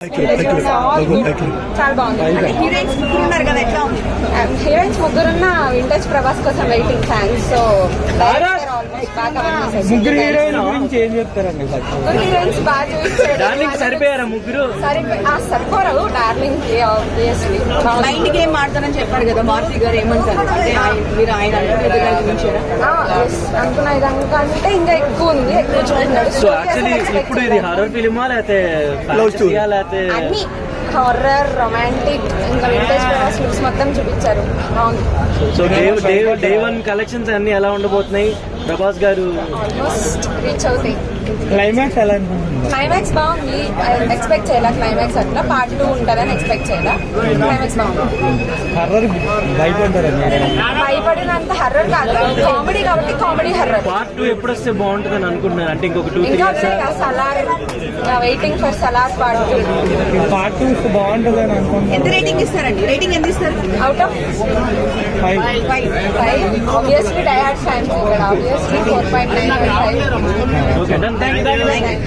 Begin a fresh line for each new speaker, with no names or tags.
చాలా బాగుంది.
హీరోయిన్స్ ముగ్గురు ఉన్నారు కదా, ఎట్లా ఉంది?
హీరోయిన్స్ ముగ్గురున్న వింటేజ్ ప్రభాస్ కోసం వెయిటింగ్ ఫ్యాన్స్. సో
ముగ్గురు హీరోయిన్ గురించి ఏం చెప్తారండి?
ముగ్గురు హీరోయిన్స్ బాగా చూపించారు.
సరిపోయారా ముగ్గురు?
సరిపోరు. డార్లింగ్ ఆబ్వియస్లీ
మైండ్ గేమ్ ఆడతానని చెప్పాడు కదా మారుతి గారు, ఏమంటారు? అంటే మీరు ఆయన చూపించారా?
అనుకున్న విధంగా ఇంకా ఎక్కువ ఉంది, ఎక్కువ చూస్తున్నాడు.
సో యాక్చువల్లీ ఇప్పుడు ఇది హారర్ ఫిలిమా లేకపోతే
అన్ని హారర్, రొమాంటిక్, ఇంకా వింటేజ్ ప్రభాస్ లుక్స్ మొత్తం చూపించారు. బాగుంది.
సో డే వన్ కలెక్షన్స్ అన్ని ఎలా ఉండబోతున్నాయి? ప్రభాస్ గారు
ఆల్మోస్ట్ రీచ్ అవుతాయి.
క్లైమాక్స్ ఎలా అనుకుంటున్నారు?
క్లైమాక్స్ బాగుంది. ఎక్స్పెక్ట్ చేయాల క్లైమాక్స్ అట్లా పార్ట్ 2 ఉంటుందని ఎక్స్పెక్ట్ చేయాల. క్లైమాక్స్ బాగుంది.
హర్రర్
భయపడినంత హర్రర్ కాదు, కామెడీ కాబట్టి కామెడీ హర్రర్.
పార్ట్ 2 ఎప్పుడు వస్తే బాగుంటుంది అనుకుంటున్నారు? అంటే ఇంకొక 2-3
ఇంకా
years
Salaar, waiting for Salaar part 2.
Part 2 వస్తే బాగుంటుంది అని అనుకుంటున్నారు.
ఎంత రేటింగ్ ఇస్తారండి? రేటింగ్ ఎంత ఇస్తారు?
Out of 5. Obviously die hard fans ఇక్కడ. Obviously 4.9.
Okay done. Thank you.